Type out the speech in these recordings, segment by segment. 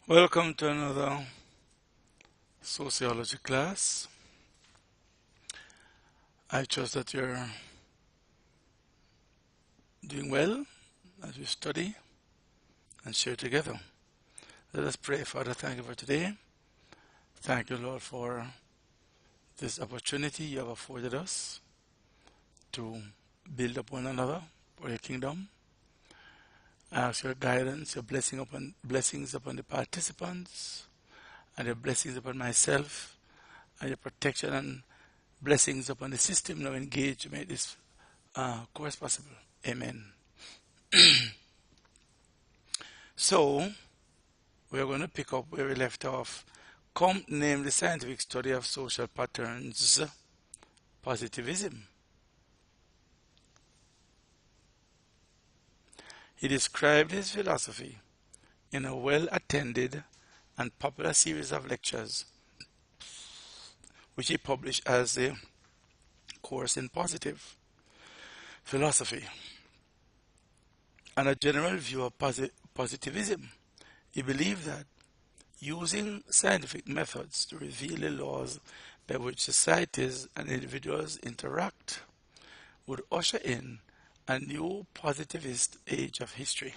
Welcome to another sociology class. I trust that you're doing well as we study and share together. Let us pray. Father, thank you for today. Thank you, Lord, for this opportunity you have afforded us to build up one another for your kingdom. I ask your guidance, your blessings upon the participants, and your blessings upon myself, and your protection and blessings upon the system now engaged to make this course possible. Amen. So, we are going to pick up where we left off. Comte named the scientific study of social patterns Positivism. He described his philosophy in a well-attended and popular series of lectures, which he published as a course in positive philosophy and a general view of positivism. He believed that using scientific methods to reveal the laws by which societies and individuals interact would usher in a new positivist age of history.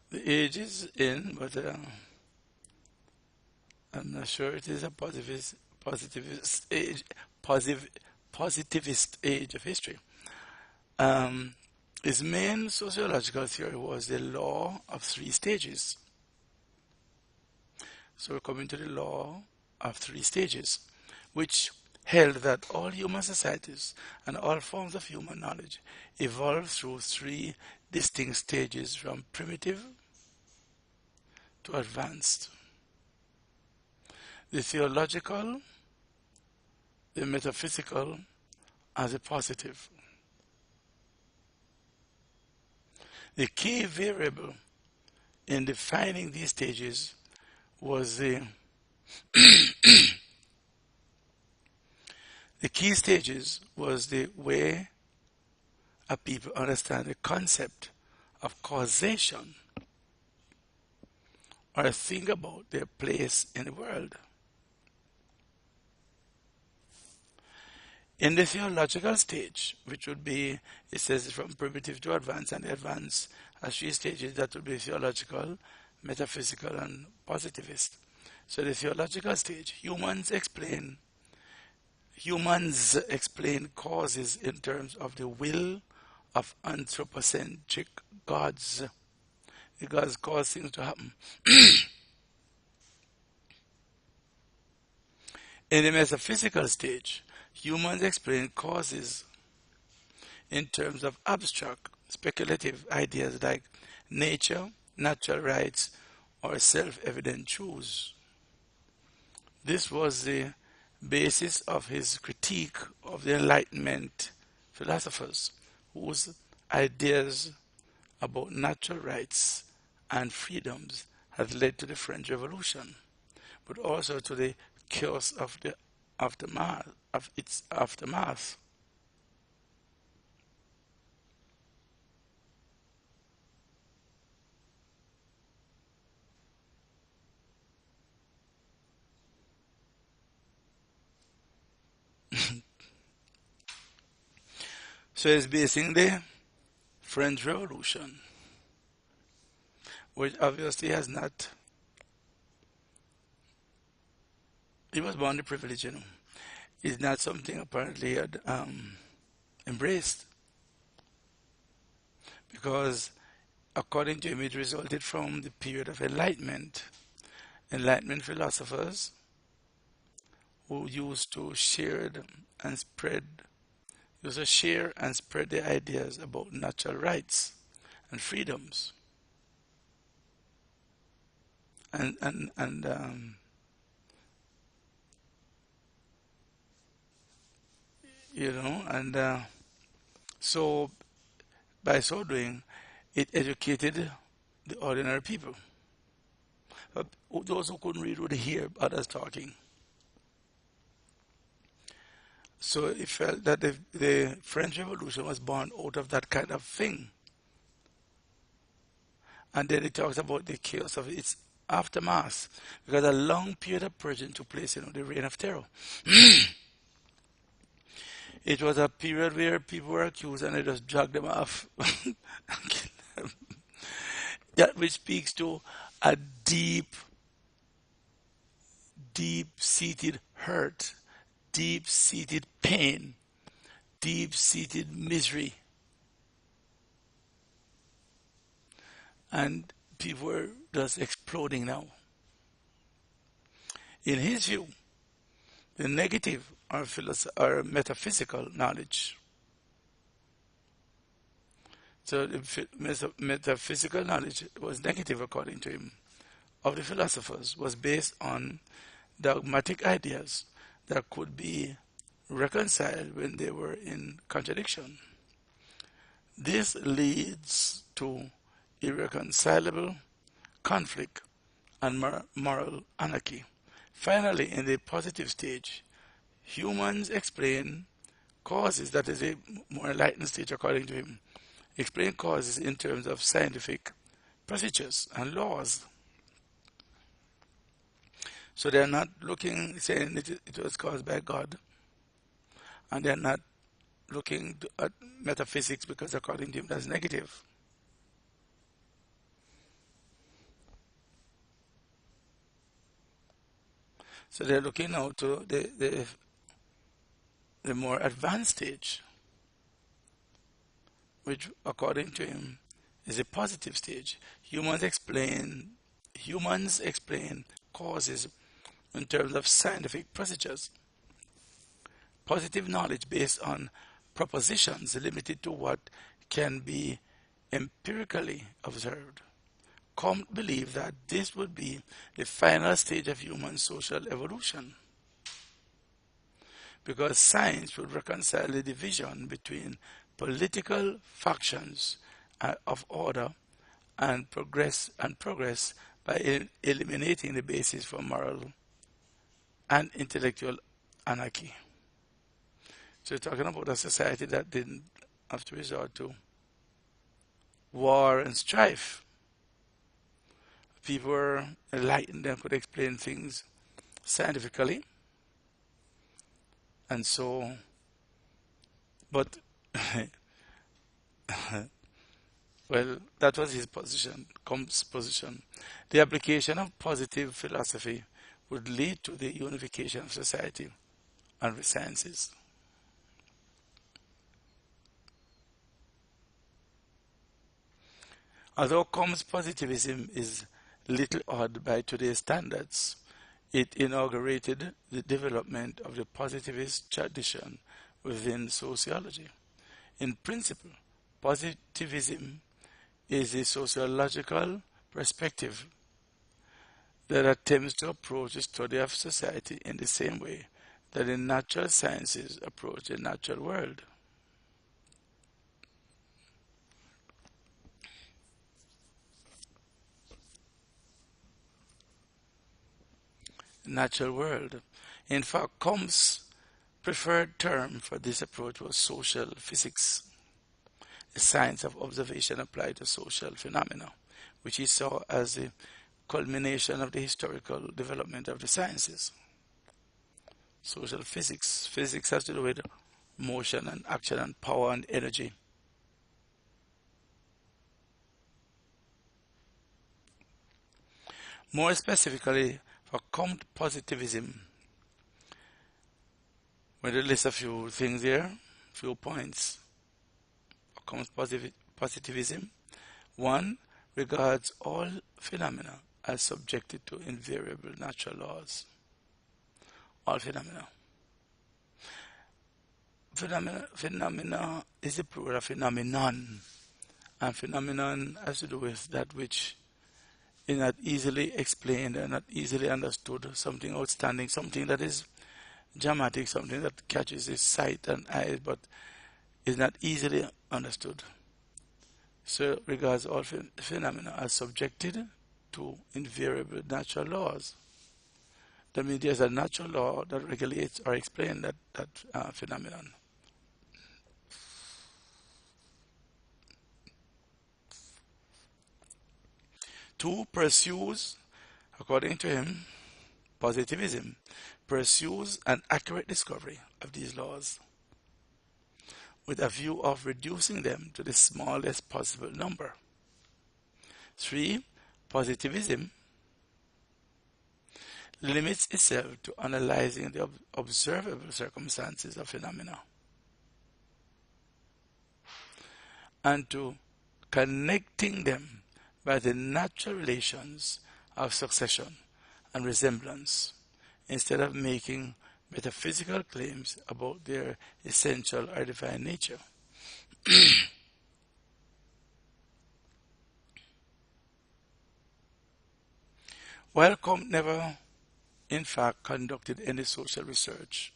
The age is in, but I'm not sure it is a positivist age of history. His main sociological theory was the law of three stages. So we're coming to the law of three stages, which held that all human societies and all forms of human knowledge evolve through three distinct stages, from primitive to advanced: the theological, the metaphysical, and the positive. The key variable in defining these stages was the key stages was the way a people understand the concept of causation or think about their place in the world. In the theological stage, which would be, it says, from primitive to advanced, and the advanced has three stages, that would be theological, metaphysical, and positivist. So the theological stage, humans explain causes in terms of the will of anthropocentric gods. The gods cause things to happen. In the metaphysical stage, humans explain causes in terms of abstract, speculative ideas like nature, natural rights, or self-evident truths. This was the basis of his critique of the Enlightenment philosophers, whose ideas about natural rights and freedoms had led to the French Revolution, but also to the chaos of its aftermath. So it's basing the French Revolution, which obviously has not. He was born the privilege, It's not something apparently he had embraced, because according to him it resulted from the period of Enlightenment. Enlightenment philosophers who used to share and spread their ideas about natural rights and freedoms, and so by so doing, it educated the ordinary people. Those who couldn't read would hear others talking. So it felt that the French Revolution was born out of that kind of thing. And then it talks about the chaos of its aftermath, because a long period of purging took place, the reign of terror. It was a period where people were accused and they just dragged them off. That which speaks to a deep, deep-seated hurt, deep-seated pain, deep-seated misery. And people were just exploding now. In his view, the negative or metaphysical knowledge. So the metaphysical knowledge was negative, according to him, of the philosophers, was based on dogmatic ideas that could be reconciled when they were in contradiction. This leads to irreconcilable conflict and moral anarchy. Finally, in the positive stage, humans explain causes, that is a more enlightened stage according to him, explain causes in terms of scientific procedures and laws. So they're not saying it was caused by God, and they're not looking at metaphysics, because according to him that's negative. So they're looking now to the more advanced stage, which according to him is a positive stage. Humans explain causes in terms of scientific procedures. Positive knowledge based on propositions limited to what can be empirically observed. Comte believed that this would be the final stage of human social evolution, because science would reconcile the division between political factions of order and progress by eliminating the basis for moral and intellectual anarchy. So we're talking about a society that didn't have to resort to war and strife. People were enlightened and could explain things scientifically. And so, but, well, that was his position, Comte's position. The application of positive philosophy would lead to the unification of society and the sciences. Although Comte's positivism is little odd by today's standards, it inaugurated the development of the positivist tradition within sociology. In principle, positivism is a sociological perspective that attempts to approach the study of society in the same way that the natural sciences approach the natural world. Natural world. In fact, Comte's preferred term for this approach was social physics, a science of observation applied to social phenomena, which he saw as the culmination of the historical development of the sciences. Social physics. Physics has to do with motion and action and power and energy. More specifically, for Comte positivism, with a list of few things here, few points. For Comte positivism, 1. Regards all phenomena as subjected to invariable natural laws. All phenomena. Phenomena is the plural of phenomenon, and phenomenon has to do with that which is not easily explained and not easily understood, something outstanding, something that is dramatic, something that catches the sight and eyes but is not easily understood. So regards all phenomena as subjected to invariable natural laws. That means there's a natural law that regulates or explains that phenomenon. Two, pursues, according to him, positivism pursues an accurate discovery of these laws with a view of reducing them to the smallest possible number. 3, positivism limits itself to analyzing the observable circumstances of phenomena and to connecting them by the natural relations of succession and resemblance, instead of making metaphysical claims about their essential or divine nature. While Comte never, in fact, conducted any social research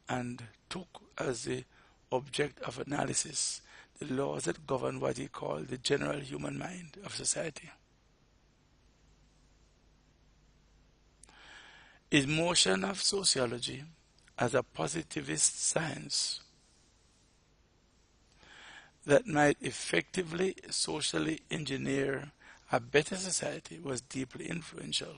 and took as the object of analysis the laws that govern what he called the general human mind of society, his notion of sociology as a positivist science that might effectively socially engineer a better society was deeply influential.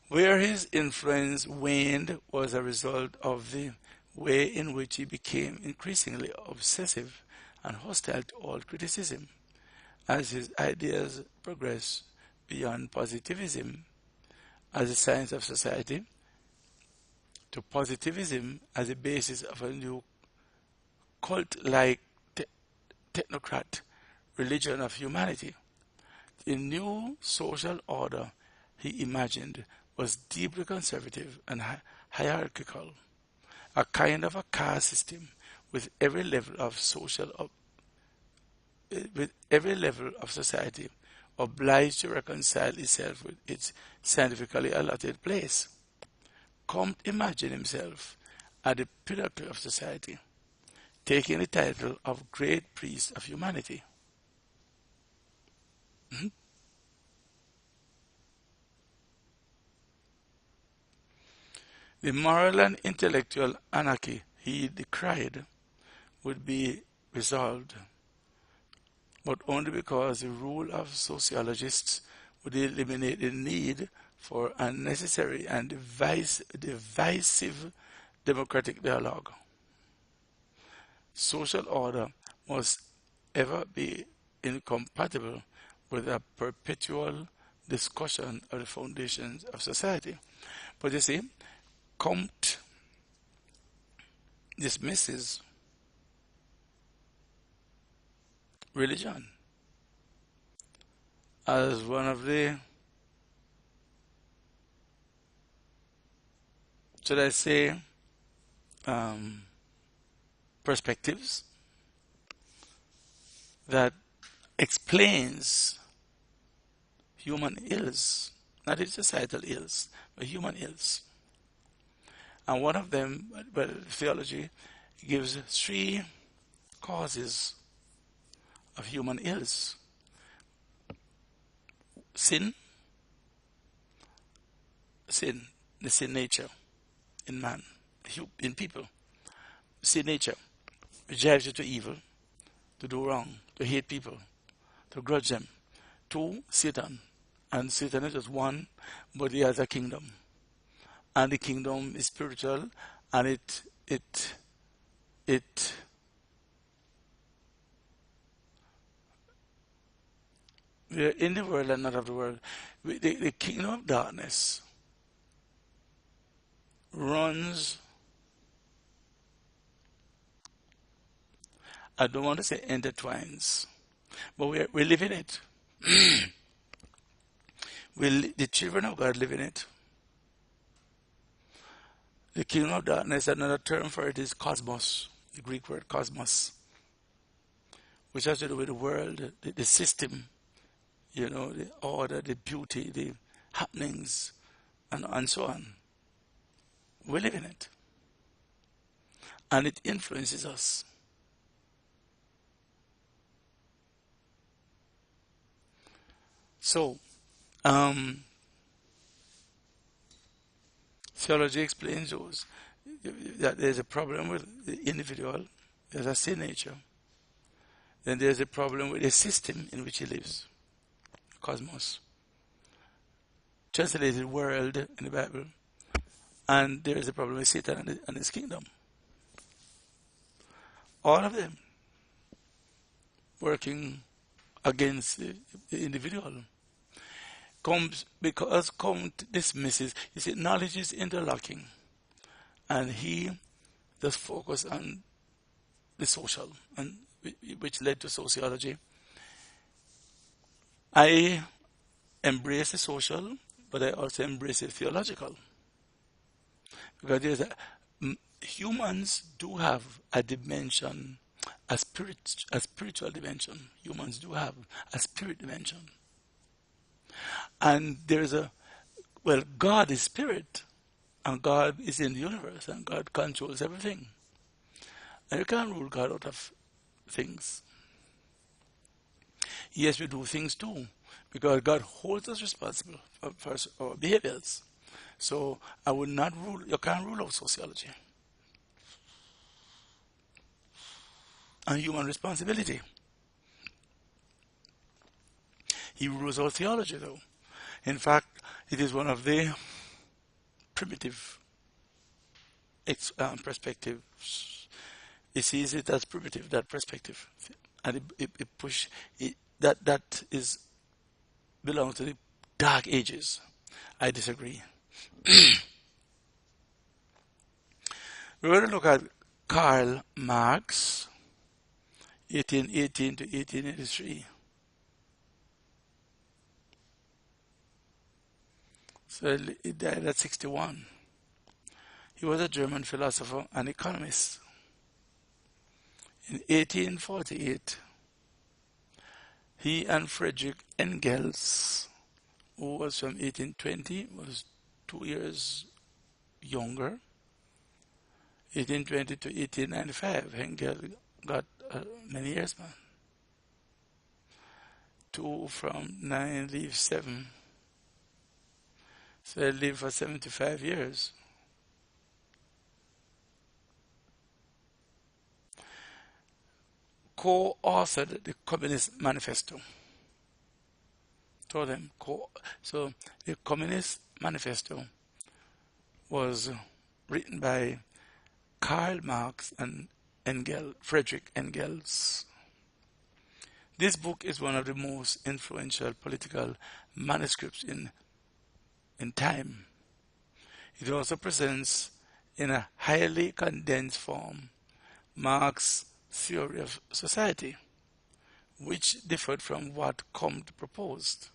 Where his influence waned was a result of the way in which he became increasingly obsessive and hostile to all criticism, as his ideas progressed beyond positivism as a science of society to positivism as a basis of a new cult-like technocrat religion of humanity. The new social order he imagined was deeply conservative and hierarchical, a kind of a caste system with every level of society obliged to reconcile itself with its scientifically allotted place. Comte imagined himself at the pinnacle of society, taking the title of Great Priest of Humanity. The moral and intellectual anarchy he decried would be resolved, but only because the rule of sociologists would eliminate the need for unnecessary and divisive democratic dialogue. Social order must ever be incompatible with a perpetual discussion of the foundations of society. But you see, Comte dismisses religion as one of the, should I say, perspectives that explains human ills, not the societal ills, but human ills. And one of them, well, theology gives 3 causes of human ills. Sin, the sin nature in man, in people. Sin nature, which drives you to evil, to do wrong, to hate people, to grudge them. 2, Satan. And Satan is just one, but he has a kingdom. And the kingdom is spiritual, and we are in the world and not of the world. The kingdom of darkness runs, I don't want to say intertwines, but we live in it. The children of God live in it. The kingdom of darkness, another term for it is cosmos, the Greek word cosmos, which has to do with the world, the system, the order, the beauty, the happenings, and so on. We live in it. And it influences us. So, theology explains those that there's a problem with the individual, there's a sin nature, then there's a problem with the system in which he lives, cosmos, translated world in the Bible, and there is a problem with Satan and his kingdom. All of them working against the individual comes because Comte dismisses. You see, knowledge is interlocking, and he just focused on the social, and which led to sociology. I embrace the social, but I also embrace the theological, because humans do have a dimension, a spiritual dimension. Humans do have a spirit dimension. And God is spirit, and God is in the universe, and God controls everything. And you can't rule God out of things. Yes, we do things too, because God holds us responsible for our behaviors. So I would not rule, you can't rule out sociology and human responsibility. He rules out theology though. In fact, it is one of the primitive perspectives. He sees it as primitive, that perspective. And that belongs to the dark ages. I disagree. We're going to look at Karl Marx, 1818 to 1883. So he died at 61. He was a German philosopher and economist. In 1848, he and Friedrich Engels, who was from 1820, was 2 years younger. 1820 to 1895, Engels got many years, man. 2 from 9 leaves 7. So I lived for 75 years. Co-authored the Communist Manifesto. So the Communist Manifesto was written by Karl Marx and Friedrich Engels. This book is one of the most influential political manuscripts in time. It also presents in a highly condensed form Marx's theory of society, which differed from what Comte proposed.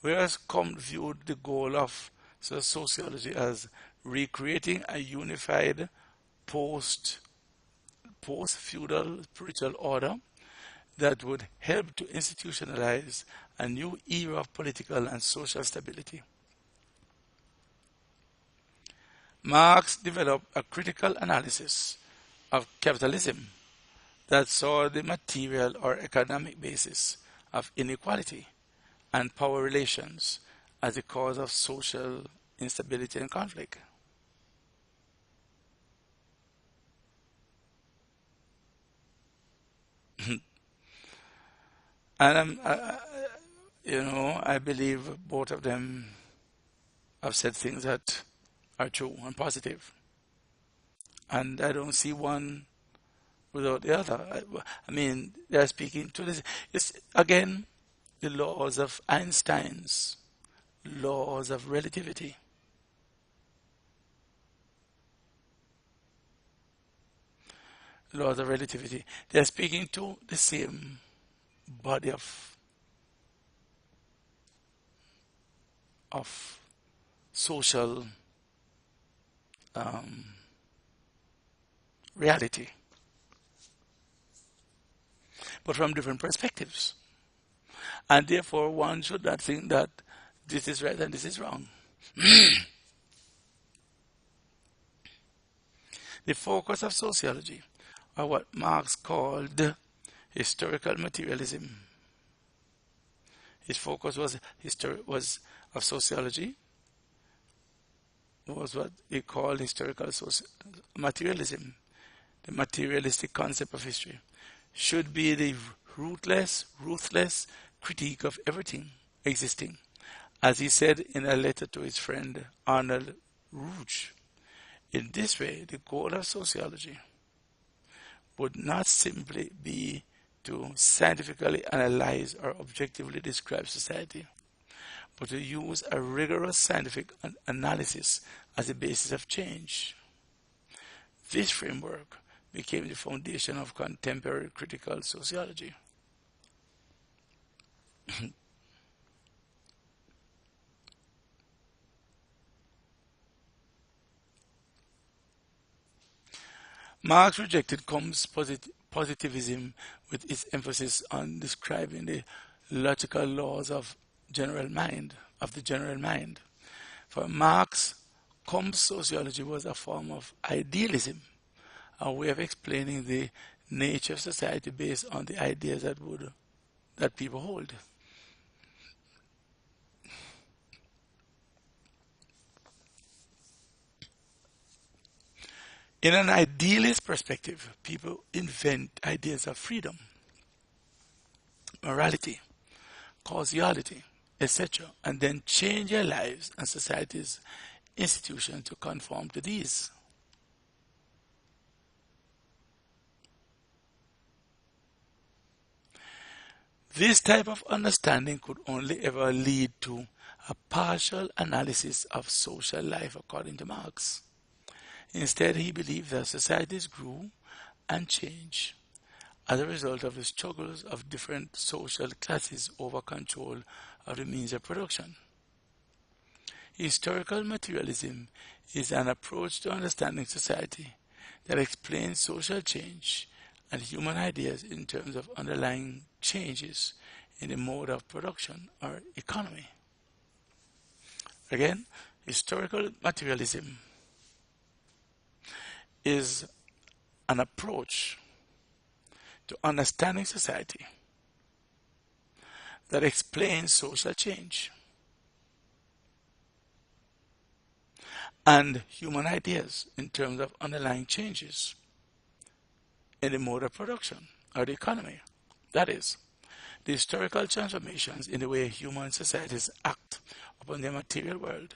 Whereas Comte viewed the goal of sociology as recreating a unified post-feudal spiritual order that would help to institutionalize a new era of political and social stability. Marx developed a critical analysis of capitalism that saw the material or economic basis of inequality and power relations as the cause of social instability and conflict. And I believe both of them have said things that are true and positive. And I don't see one without the other. I mean, they are speaking to this. It's, again, the laws of Einstein's laws of relativity. Laws of relativity. They are speaking to the same body of social reality, but from different perspectives. And therefore, one should not think that this is right and this is wrong. The focus of sociology, or what Marx called historical materialism, His focus was of sociology, was what he called materialism. The materialistic concept of history should be the ruthless critique of everything existing, as he said in a letter to his friend Arnold Rouge. In this way, the goal of sociology would not simply be to scientifically analyze or objectively describe society, but to use a rigorous scientific analysis as a basis of change. This framework became the foundation of contemporary critical sociology. Marx rejected Comte's positivism with its emphasis on describing the logical laws of the general mind. For Marx, Comte's sociology was a form of idealism, a way of explaining the nature of society based on the ideas that people hold. In an idealist perspective, people invent ideas of freedom, morality, causality, etc., and then change their lives and society's institutions to conform to these. This type of understanding could only ever lead to a partial analysis of social life, according to Marx. Instead, he believed that societies grew and changed as a result of the struggles of different social classes over control of the means of production. Historical materialism is an approach to understanding society that explains social change and human ideas in terms of underlying changes in the mode of production or economy. Again, historical materialism is an approach to understanding society that explains social change and human ideas in terms of underlying changes in the mode of production or the economy. That is, the historical transformations in the way human societies act upon the material world,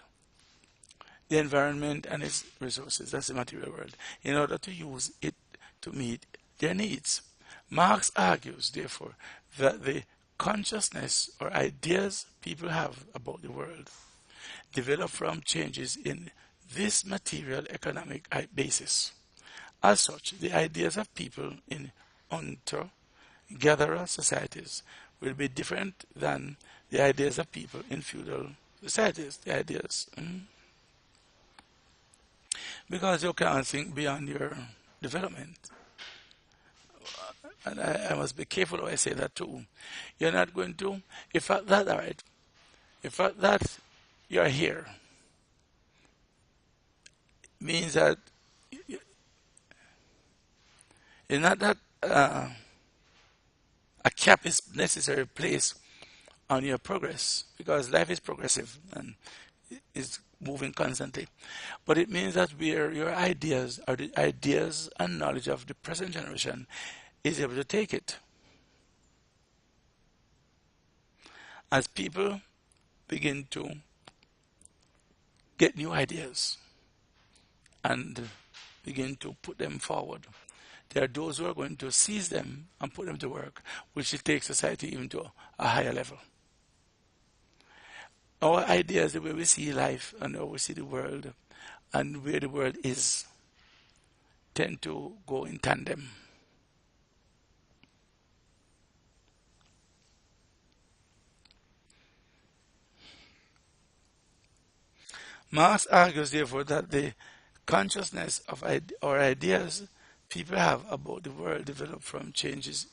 the environment and its resources, that's the material world, in order to use it to meet their needs. Marx argues, therefore, that the consciousness or ideas people have about the world develop from changes in this material economic basis. As such, the ideas of people in hunter-gatherer societies will be different than the ideas of people in feudal societies. The ideas, because you can't think beyond your development. And I must be careful how I say that too. You're not going to, if at that, all right, if at that you're here, means that it's not that a cap is necessary place on your progress, because life is progressive and is moving constantly. But it means that where your ideas or the ideas and knowledge of the present generation is able to take it. As people begin to get new ideas and begin to put them forward, there are those who are going to seize them and put them to work, which will take society even to a higher level. Our ideas, the way we see life and how we see the world and where the world is, tend to go in tandem. Marx argues, therefore, that the consciousness of or ideas people have about the world develop from changes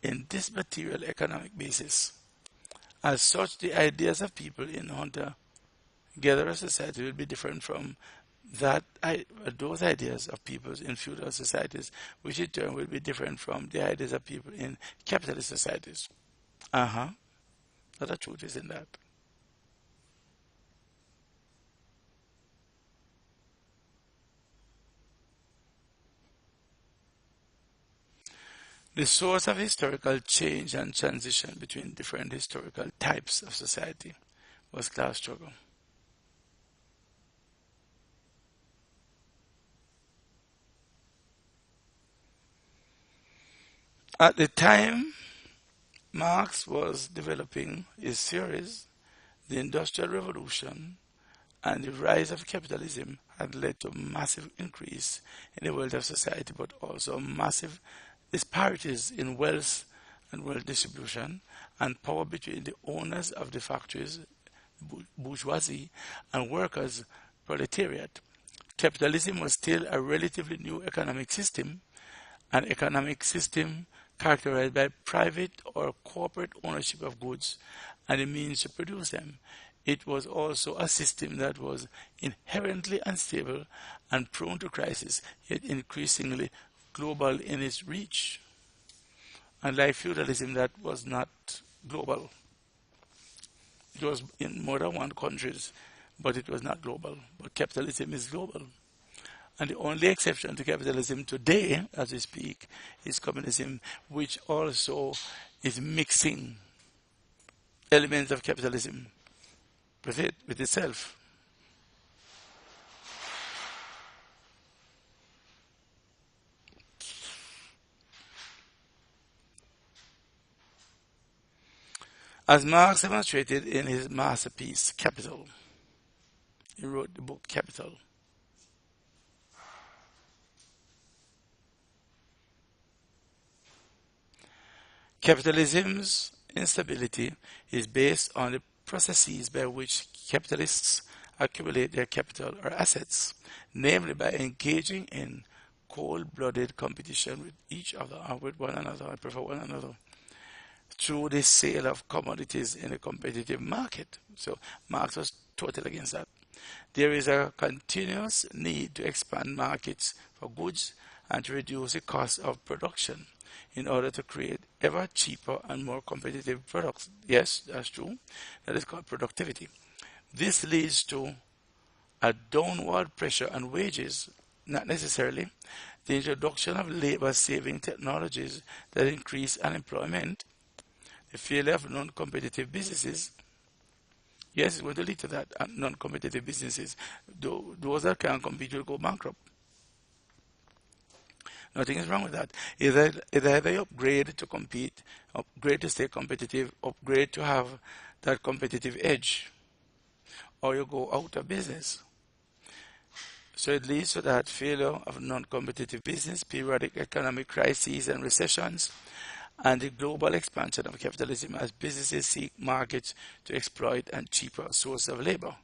in this material economic basis. As such, the ideas of people in hunter-gatherer society will be different from those ideas of people in feudal societies, which in turn will be different from the ideas of people in capitalist societies. That's lot of truth is in that. The source of historical change and transition between different historical types of society was class struggle. At the time Marx was developing his theories, the Industrial Revolution and the rise of capitalism had led to a massive increase in the wealth of society, but also massive disparities in wealth and wealth distribution and power between the owners of the factories, bourgeoisie, and workers, proletariat. Capitalism was still a relatively new economic system, an economic system characterized by private or corporate ownership of goods and the means to produce them. It was also a system that was inherently unstable and prone to crisis, yet increasingly global in its reach. Unlike feudalism, that was not global. It was in more than one countries, but it was not global. But capitalism is global. And the only exception to capitalism today, as we speak, is communism, which also is mixing elements of capitalism with itself. As Marx demonstrated in his masterpiece, Capital, he wrote the book Capital. Capitalism's instability is based on the processes by which capitalists accumulate their capital or assets, namely by engaging in cold-blooded competition with each other and with one another, I prefer one another, through the sale of commodities in a competitive market. So Marx was totally against that. There is a continuous need to expand markets for goods and to reduce the cost of production in order to create ever cheaper and more competitive products. Yes, that's true. That is called productivity. This leads to a downward pressure on wages, not necessarily. The introduction of labor-saving technologies that increase unemployment, the failure of non-competitive businesses. Yes, it's going to lead to that. Non-competitive businesses, those that can't compete will go bankrupt. Nothing is wrong with that. Either you upgrade to compete, upgrade to stay competitive, upgrade to have that competitive edge, or you go out of business. So it leads to that failure of non-competitive business, periodic economic crises and recessions, and the global expansion of capitalism as businesses seek markets to exploit and cheaper source of labor.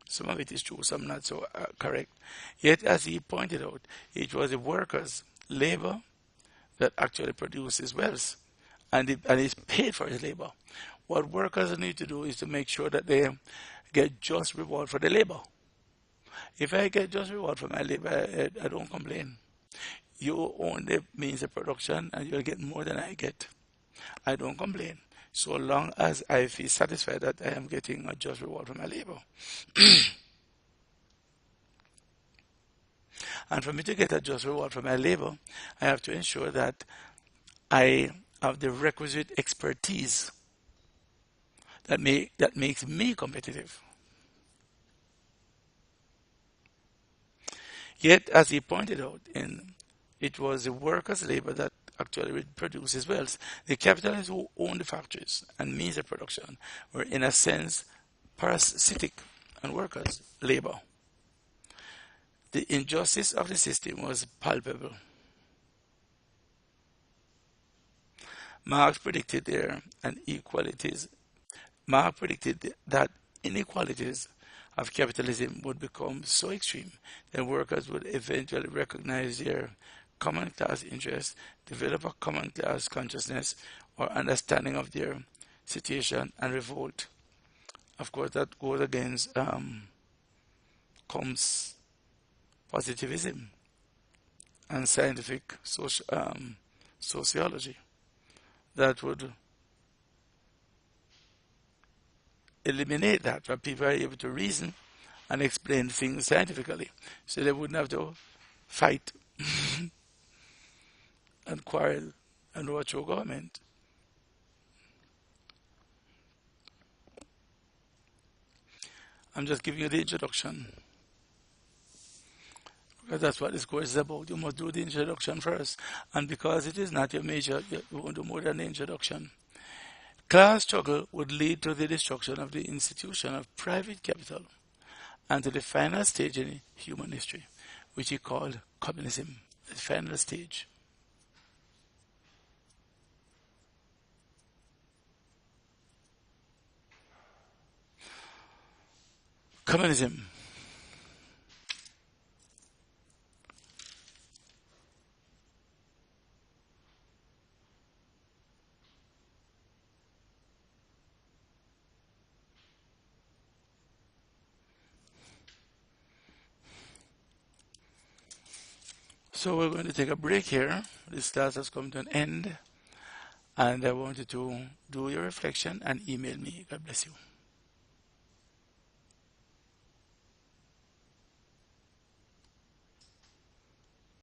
Some of it is true, some not so correct. Yet, as he pointed out, it was the workers' labor that actually produces wealth, and is paid for his labor. What workers need to do is to make sure that they get just reward for the labor. If I get just reward for my labor, I don't complain. You own the means of production, and you'll get more than I get. I don't complain, so long as I feel satisfied that I am getting a just reward for my labor. And for me to get a just reward for my labor, I have to ensure that I have the requisite expertise that makes me competitive. Yet, as he pointed out, it was the workers' labor that actually produces wealth. The capitalists who own the factories and means of production were, in a sense, parasitic on workers' labor. The injustice of the system was palpable. Marx predicted that inequalities of capitalism would become so extreme that workers would eventually recognize their common class interests, develop a common class consciousness or understanding of their situation, and revolt. Of course, that goes against comes Positivism and scientific sociology that would eliminate that, where people are able to reason and explain things scientifically, so they wouldn't have to fight and quarrel and overthrow government. I'm just giving you the introduction, because that's what this course is about. You must do the introduction first, and because it is not your major, you won't do more than the introduction. Class struggle would lead to the destruction of the institution of private capital and to the final stage in human history, which he called communism, the final stage. Communism. So we're going to take a break here. This class has come to an end, and I want you to do your reflection and email me. God bless you.